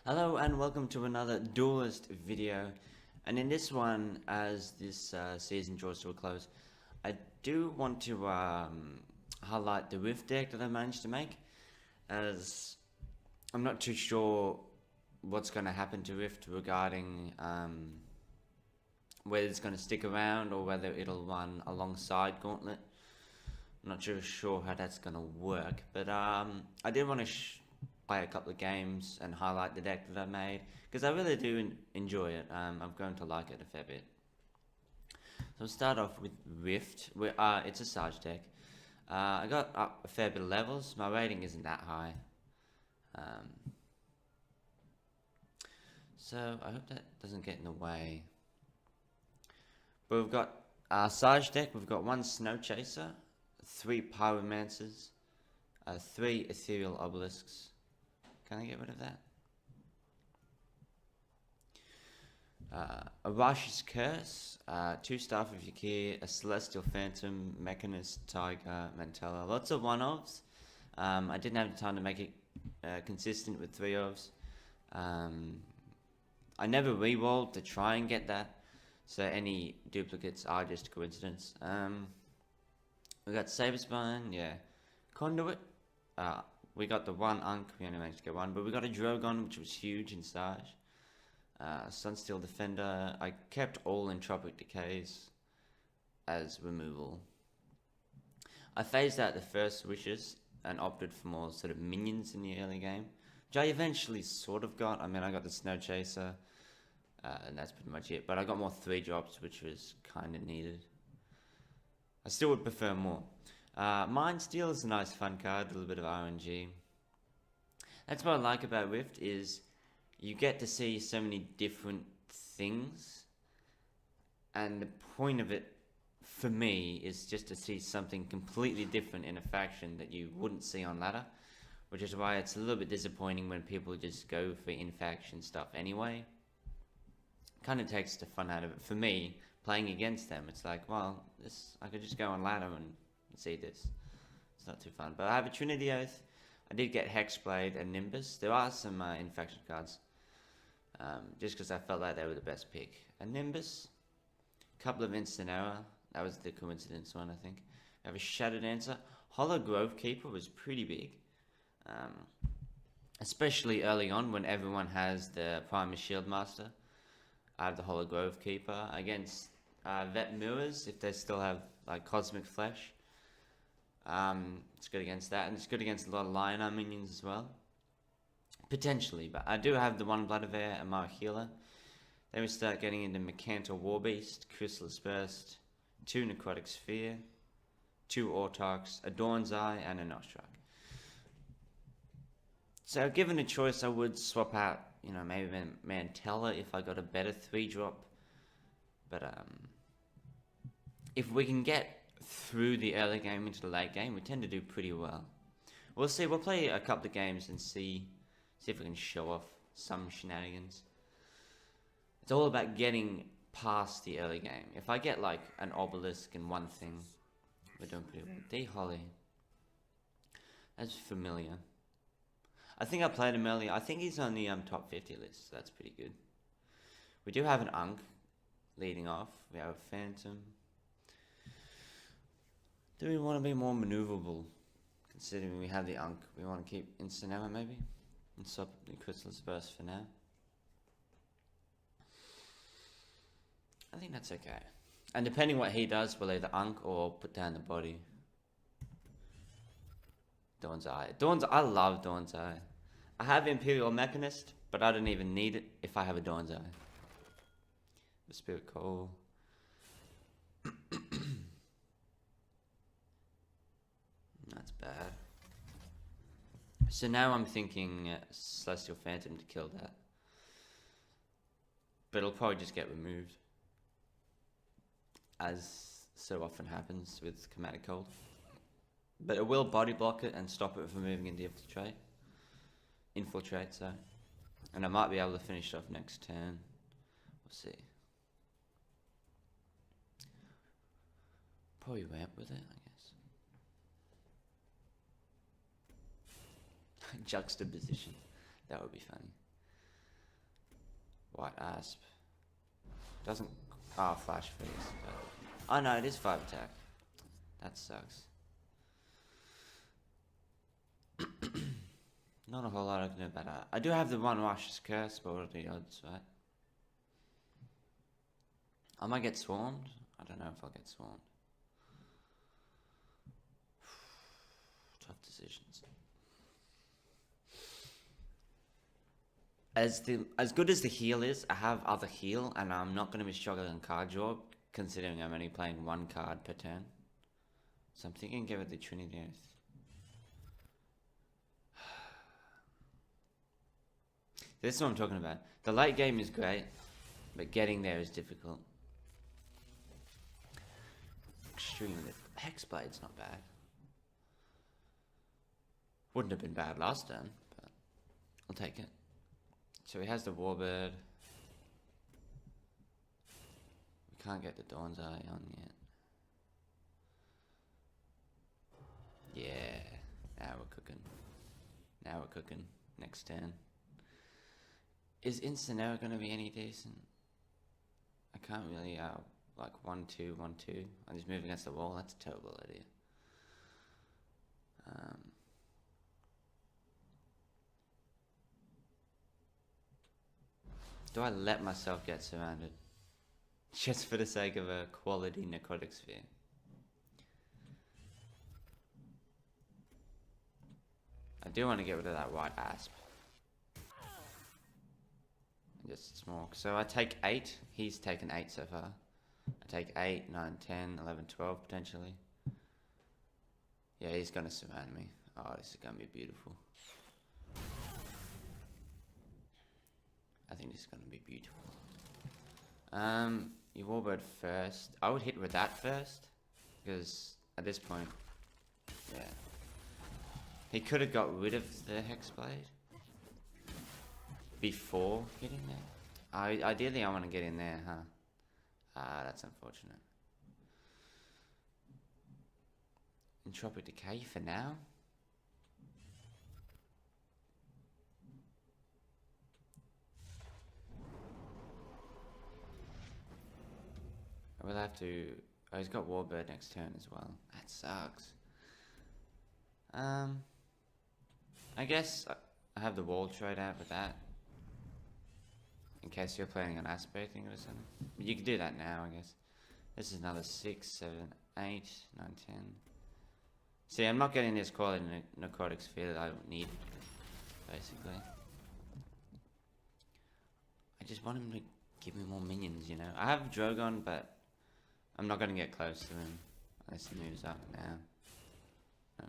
Hello and welcome to another Duelyst video, and in this one, as this season draws to a close, I do want to highlight the Rift deck that I managed to make, as I'm not too sure what's going to happen to Rift regarding whether it's going to stick around or whether it'll run alongside Gauntlet. I'm not sure how that's going to work, but I did want to play a couple of games and highlight the deck that I made because I really do enjoy it. I'm going to like it a fair bit. So we'll start off with Rift. It's a Sarge deck. I got up a fair bit of levels. My rating isn't that high. So I hope that doesn't get in the way. But we've got our Sarge deck. We've got one Snow Chaser, 3 Pyromancers, 3 Ethereal Obelisks. Can I get rid of that? A Rashi's Curse, 2 Staff of Yakir, a Celestial Phantom, Mechanist, Tiger, Mantella. Lots of one-offs. I didn't have the time to make it consistent with 3 ofs. I never re-rolled to try and get that, so any duplicates are just coincidence. We got Saberspine, yeah. Conduit, we got the 1 Unk, we only managed to get 1, but we got a Drogon, which was huge in Sarge. Sunsteel Defender, I kept all Entropic Decays as removal. I phased out the first wishes and opted for more sort of minions in the early game, which I eventually sort of got. I mean, I got the Snow Chaser, and that's pretty much it, but I got more 3 drops, which was kind of needed. I still would prefer more. Mind Steal is a nice fun card, a little bit of RNG. That's what I like about Rift, is you get to see so many different things, and the point of it for me is just to see something completely different in a faction that you wouldn't see on ladder, which is why it's a little bit disappointing when people just go for in-faction stuff anyway. Kind of takes the fun out of it. For me, playing against them, it's like, well, I could just go on ladder and see this. It's not too fun. But I have a Trinity Oath. I did get Hexblade and Nimbus. There are some in-faction cards, just because I felt like they were the best pick. A Nimbus, a couple of Instant Error. That was the coincidence one, I think. I have a Shattered Answer. Hollow Grove Keeper was pretty big, especially early on when everyone has the Primus Shield Master. I have the Hollow Grove Keeper against Vet Mirrors, if they still have like Cosmic Flesh. It's good against that, and it's good against a lot of Lionar minions as well. Potentially, but I do have the 1 Bloodavare and Mara Healer. Then we start getting into Mechantor Warbeast, Chrysalis Burst, 2 Necrotic Sphere, 2 Autarchs, a Dawn's Eye, and a Nostrak. So given a choice, I would swap out, maybe Mantella if I got a better 3-drop. But if we can get through the early game into the late game, we tend to do pretty well. We'll see. We'll play a couple of games and see if we can show off some shenanigans. It's all about getting past the early game. If I get like an Obelisk and one thing, we're doing pretty well. D Holly. That's familiar. I think I played him earlier. I think he's on the top 50 list, so that's pretty good. We do have an Unk leading off. We have a Phantom. Do we want to be more maneuverable? Considering we have the Unk, we want to keep Instant Error maybe? And stop the Chrysalis Burst for now. I think that's okay. And depending what he does, we'll either Unk or put down the body. Dawn's Eye. I love Dawn's Eye. I have Imperial Mechanist, but I don't even need it if I have a Dawn's Eye. The Spirit Coal. That's bad. So now I'm thinking Celestial Phantom to kill that. But it'll probably just get removed, as so often happens with Chromatic Cold. But it will body block it and stop it from moving into Infiltrate, so. And I might be able to finish off next turn. We'll see. Probably ramp with it, I guess. Juxtaposition. That would be funny. White Asp. Doesn't... Oh, Flash Freeze. Oh no, it is 5 attack. That sucks. Not a whole lot I can do about that. I do have the one Wash's Curse, but what are the odds, right? I might get swarmed. I don't know if I'll get swarmed. Tough decisions. As good as the heal is, I have other heal, and I'm not going to be struggling card draw, considering I'm only playing 1 card per turn. So I'm thinking give it the Trinity Oath. This is what I'm talking about. The late game is great, but getting there is difficult. Extremely difficult. Hexblade's not bad. Wouldn't have been bad last turn, but I'll take it. So he has the Warbird. We can't get the Dawn's Eye on yet. Yeah, now we're cooking. Now we're cooking. Next turn. Is Incineroar going to be any decent? I can't really, like 1-2, 1-2. I just move against the wall. That's a terrible idea. Do I let myself get surrounded? Just for the sake of a quality Necrotic Sphere. I do want to get rid of that White Asp. Just small. So I take 8. He's taken 8 so far. I take 8, 9, 10, 11, 12 potentially. Yeah, he's going to surround me. Oh, this is going to be beautiful. I think this is going to be beautiful. You Warbird first. I would hit with that first. Because at this point, yeah. He could have got rid of the Hexblade before getting there. Ideally, I want to get in there, huh? Ah, that's unfortunate. Entropic Decay for now. I will have to... Oh, he's got Warbird next turn as well. That sucks. I guess I have the wall trade out with that. In case you're playing an aspect thing or something. But you can do that now, I guess. This is another 6, 7, 8, 9, 10. See, I'm not getting this quality Necrotic Sphere that I don't need, basically. I just want him to give me more minions, you know. I have Drogon, but I'm not going to get close to him unless he moves up now. No.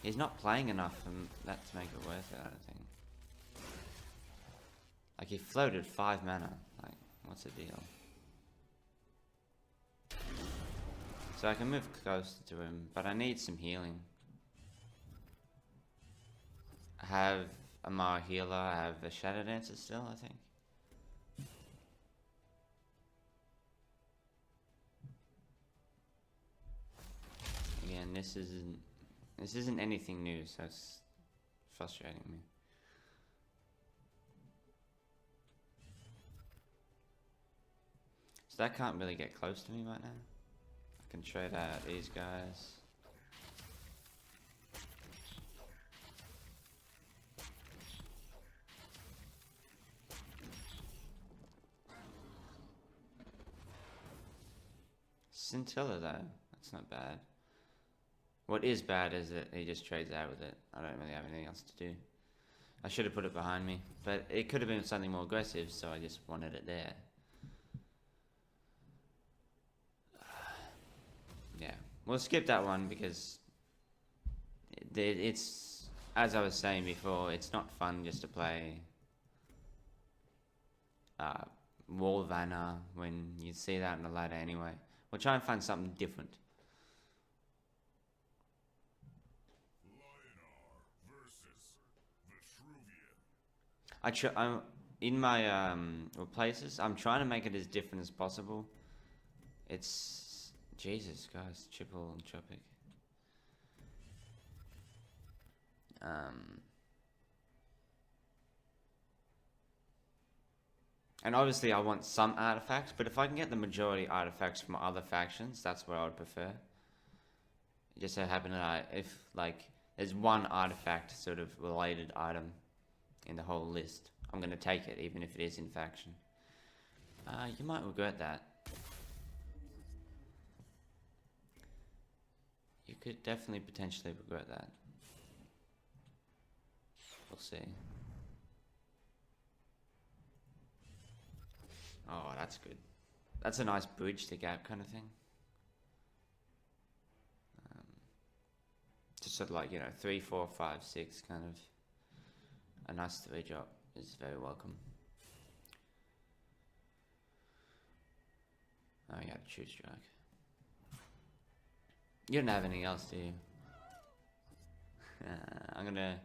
He's not playing enough for that to make it worth it, I don't think. Like, he floated 5 mana. Like, what's the deal? So I can move closer to him, but I need some healing. I have a Mara Healer, I have a Shadow Dancer still, I think. Again, this isn't anything new, so it's frustrating me. So that can't really get close to me right now. I can trade out these guys. Scintilla though, that's not bad. What is bad is that he just trades out with it. I don't really have anything else to do. I should have put it behind me, but it could have been something more aggressive, so I just wanted it there. Yeah, we'll skip that one because it's, as I was saying before, it's not fun just to play Wall Vanna when you see that in the ladder anyway. We'll try and find something different. I'm in my replaces. I'm trying to make it as different as possible. It's Jesus, guys, triple entropic. And obviously I want some artifacts, but if I can get the majority artifacts from other factions, that's what I would prefer. It just so happen that if like there's one artifact sort of related item in the whole list, I'm going to take it even if it is in faction. You might regret that. You could definitely potentially regret that. We'll see. Oh, that's good. That's a nice bridge the gap kind of thing. Just sort of like, 3, 4, 5, 6 kind of. A nice 3 drop is very welcome. Oh, you got a true strike. You don't have anything else, do you? I'm gonna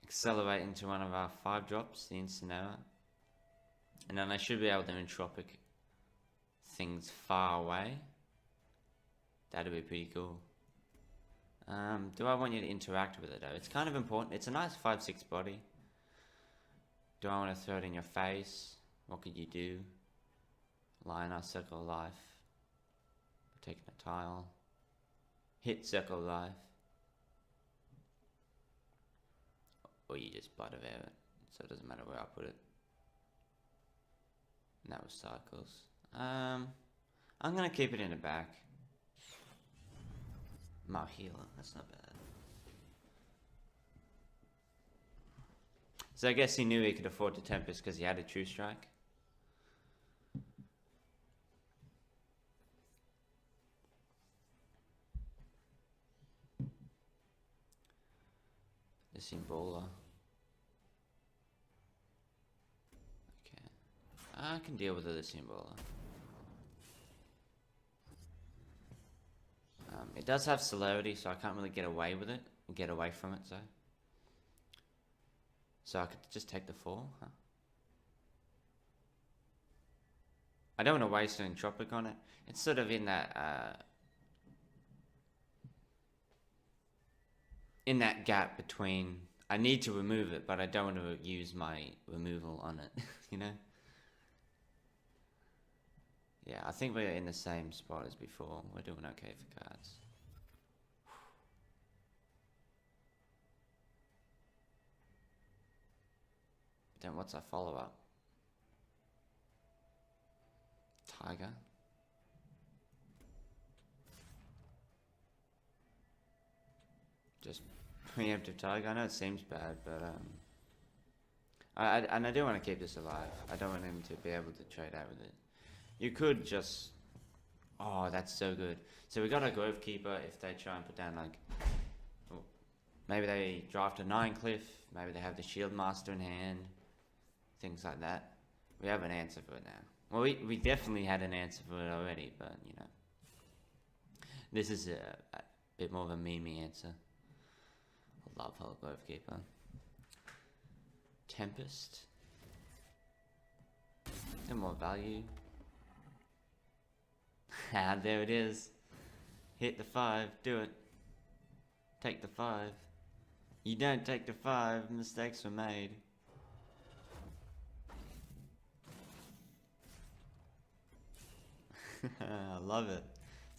accelerate into one of our 5 drops, the Incineroar. And then I should be able to entropic things far away. That'd be pretty cool. Do I want you to interact with it though? It's kind of important. It's a nice 5/6 body. Do I want to throw it in your face? What could you do? Liner, circle of life. Taking a tile. Hit circle of life. Or you just butt of air it. So it doesn't matter where I put it. And that was cycles. I'm gonna keep it in the back. My healer, that's not bad. So I guess he knew he could afford to Tempest because he had a True Strike. The Symbiola. Okay. I can deal with the Symbiola. It does have celerity, so I can't really get away with it. Get away from it, so I could just take the 4, huh? I don't want to waste an Entropic on it. It's sort of in that gap between I need to remove it, but I don't want to use my removal on it, you know? Yeah, I think we're in the same spot as before. We're doing okay for cards. Then what's our follow-up? Tiger. Just preemptive Tiger. I know it seems bad, but I do want to keep this alive. I don't want him to be able to trade out with it. You could just... Oh, that's so good. So we got a Grove Keeper if they try and put down like... Oh, maybe they draft a 9 Cliff. Maybe they have the Shield Master in hand. Things like that. We have an answer for it now. Well, we definitely had an answer for it already, but you know. This is a bit more of a meme answer. I love Hulk Grove Keeper. Tempest. No more value. Ah, there it is. Hit the 5, do it. Take the 5. You don't take the 5, mistakes were made. I love it.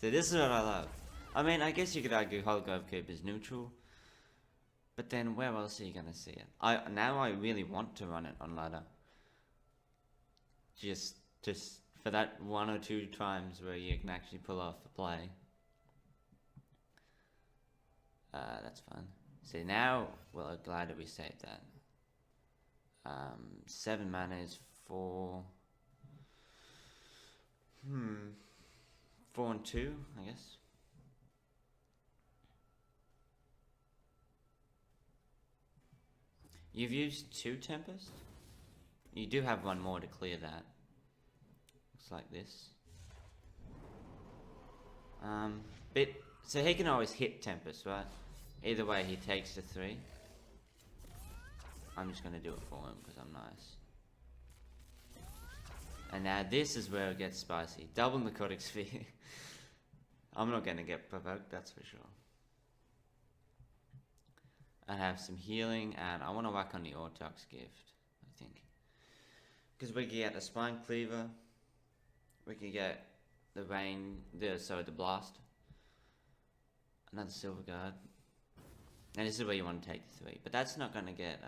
So this is what I love. I mean, I guess you could argue Holograph Keep is neutral. But then where else are you going to see it? Now I really want to run it on ladder. Just for that 1 or 2 times where you can actually pull off a play. That's fun. See now, well, I'm glad that we saved that. 7 mana is 4... 4 and 2, I guess. You've used 2 Tempest? You do have 1 more to clear that. Looks like this. So he can always hit Tempest, right? Either way, he takes the 3. I'm just gonna do it for him because I'm nice. And now this is where it gets spicy. Double Narcotic Sphere. I'm not gonna get provoked, that's for sure. I have some healing, and I want to whack on the Ortox Gift, I think. Because we can get the Spine Cleaver. We can get the Rain, the Blast. Another Silver Guard. And this is where you want to take the 3. But that's not going to get,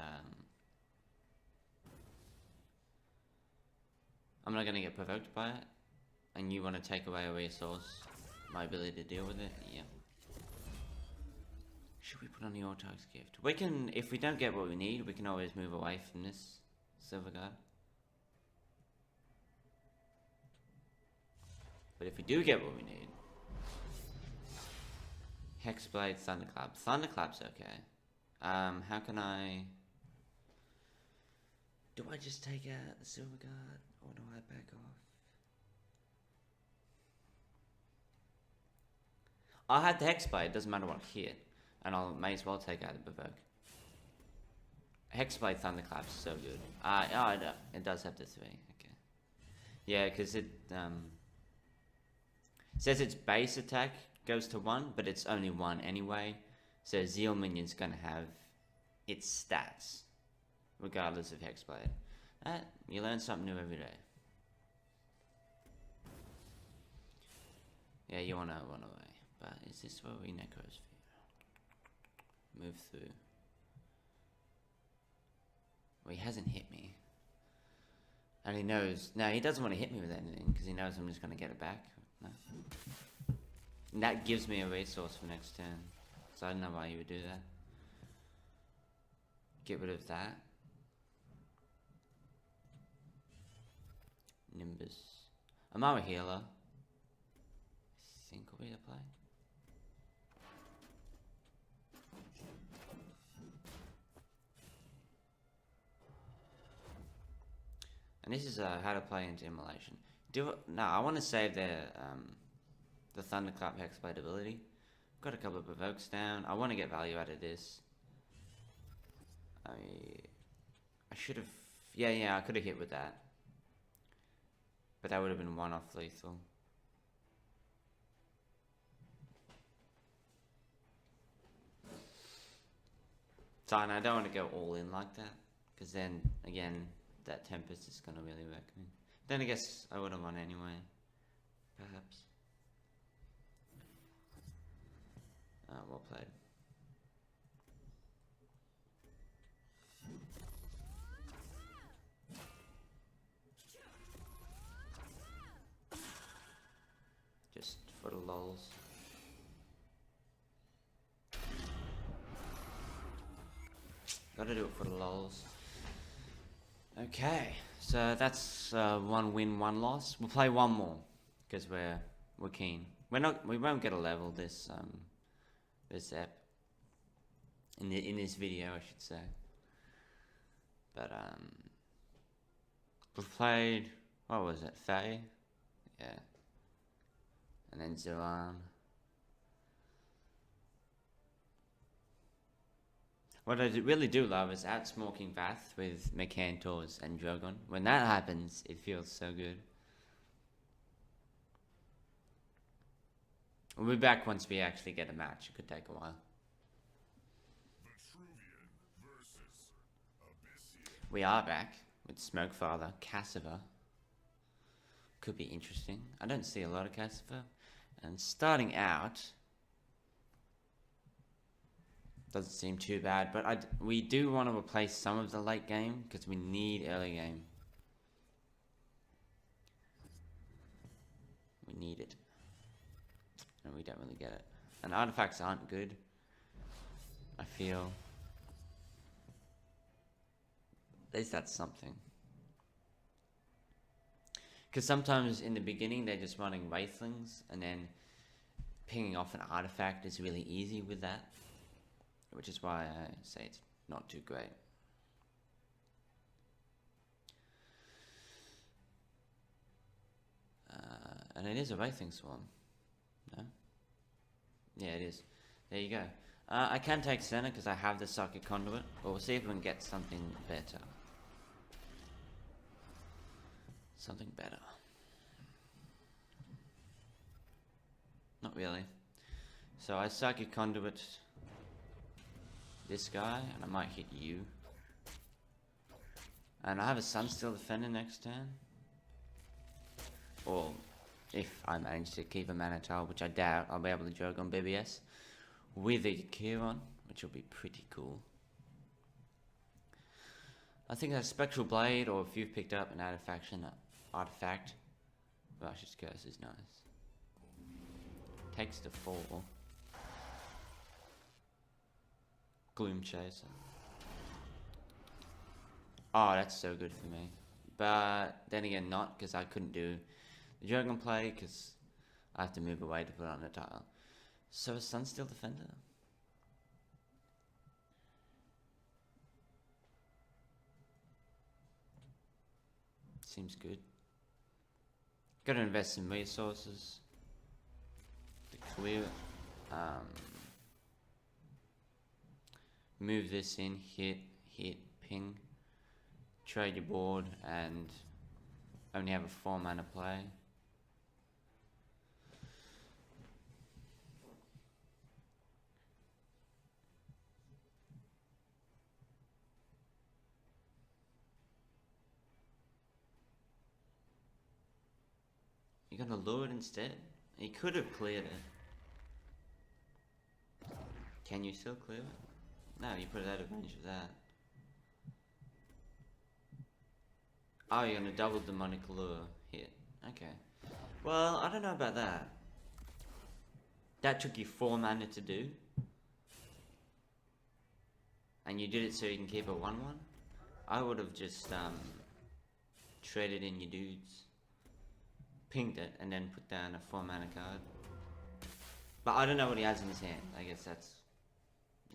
I'm not going to get provoked by it. And you want to take away a resource. My ability to deal with it? Yeah. Should we put on the Autarch's Gift? We can, if we don't get what we need, we can always move away from this Silver Guard. But if we do get what we need... Hexblade, Thunderclap. Thunderclap's okay. How can I... Do I just take out the Silver Guard? Or do I back off? I had the Hexblade, doesn't matter what I hit. And I may as well take out the Provoke. Hexblade Thunderclap's so good. It does have the 3, okay. Yeah, because it says its base attack goes to 1, but it's only 1 anyway. So Zeal Minion's gonna have its stats, regardless of Hexblade. You learn something new every day. Yeah, you wanna run away. But is this where we Necrosphere? Move through. Well, he hasn't hit me. And he knows... No, he doesn't want to hit me with anything, because he knows I'm just going to get it back. No. And that gives me a resource for next turn. So I don't know why you would do that. Get rid of that. Nimbus. Amara Healer. I think will be the play. And this is how to play into Immolation. No, I want to save the Thunderclap Hexblade ability. Got a couple of provokes down. I want to get value out of this. I should have... Yeah, I could have hit with that. But that would have been 1 off lethal. So I don't want to go all in like that. Because then, again... that Tempest is gonna really wreck me. Then I guess I would have won anyway. Perhaps. Well played. Just for the lulz. Gotta do it for the lulz. Okay, so that's 1 win, 1 loss. We'll play one more because we're keen. We won't get a level this ep in this video, I should say. But we've played, what was it, Faye? Yeah, and then Zuan. What I really do love is outsmoking Vath with Mechantors and Drogon. When that happens, it feels so good. We'll be back once we actually get a match. It could take a while. We are back with Smokefather, Cassiver. Could be interesting. I don't see a lot of Cassiver. And starting out... doesn't seem too bad, but we do want to replace some of the late game because we need early game. We need it, and we don't really get it. And artifacts aren't good, I feel. At least that's something. Because sometimes in the beginning they're just running Wraithlings, and then pinging off an artifact is really easy with that. Which is why I say it's not too great. And it is a Wraithling Swarm. No? Yeah, it is. There you go. I can take Senna because I have the Psychic Conduit. But we'll see if we can get something better. Something better. Not really. So I Psychic Conduit this guy, and I might hit you. And I have a Sunsteel Defender next turn. Or if I manage to keep a Mana Tile, which I doubt, I'll be able to joke on BBS with a Kieran, which will be pretty cool. I think a Spectral Blade, or if you've picked up an artifact, Rush's Curse is nice. Takes to 4. Gloom Chaser. Oh, that's so good for me. But then again, not, because I couldn't do the Dragon play, because I have to move away to put on a tile. So a Sunsteel Defender. Seems good. Gotta invest in resources to clear it. Move this in, hit, ping. Trade your board and only have a 4 mana play. You're gonna lure it instead? You could have cleared it. Can you still clear it? No, you put it out of range of that. Oh, you're gonna double Demonic Lure hit. Okay. Well, I don't know about that. That took you 4 mana to do. And you did it so you can keep a 1/1? I would have just traded in your dudes. Pinged it and then put down a 4 mana card. But I don't know what he has in his hand. I guess that's...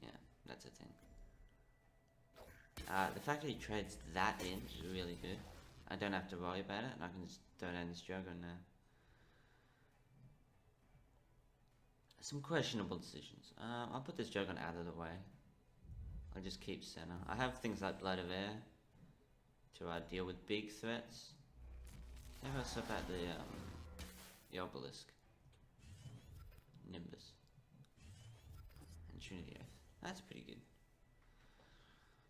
yeah, that's a thing. The fact that he trades that in is really good. I don't have to worry about it, and I can just throw down this Juggernaut now. Some questionable decisions. I'll put this Juggernaut out of the way. I'll just keep center. I have things like Blood of Air to deal with big threats. Maybe I'll swap out the Obelisk, Nimbus, and Trinity Oath. That's pretty good.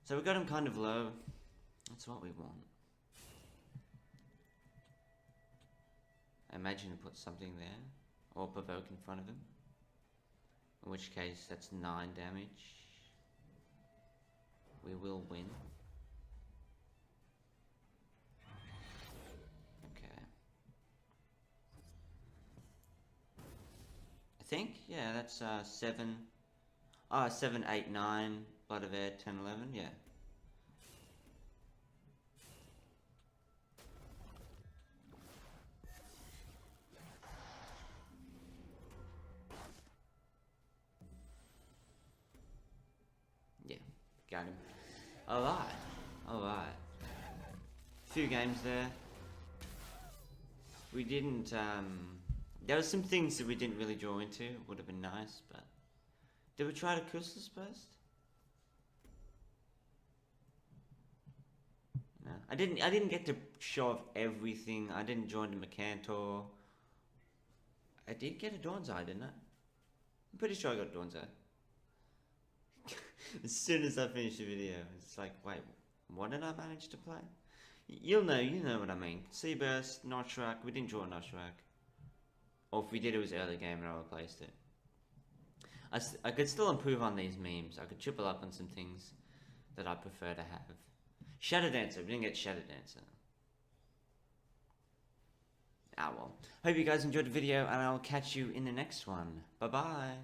So we got him kind of low. That's what we want. I imagine to put something there, or provoke in front of him. In which case, that's 9 damage. We will win. Okay. I think, yeah, that's 7. 7, 8, 9. Blood of Air, 10, 11, yeah. Yeah, got him. Alright. Few games there. We didn't, there were some things that we didn't really draw into. Would have been nice, but... did we try to Crystal Burst? No. I didn't get to show off everything. I didn't join the Mercantor. I did get a Dawn's Eye, didn't I? I'm pretty sure I got Dawn's Eye. As soon as I finished the video, it's like, wait, what did I manage to play? You know what I mean. Seaburst, Noshrak, we didn't draw Noshrak. Or if we did, it was early game and I replaced it. I could still improve on these memes. I could triple up on some things that I prefer to have. Shadow Dancer, we didn't get Shadow Dancer. Ah well. Hope you guys enjoyed the video and I'll catch you in the next one. Bye bye.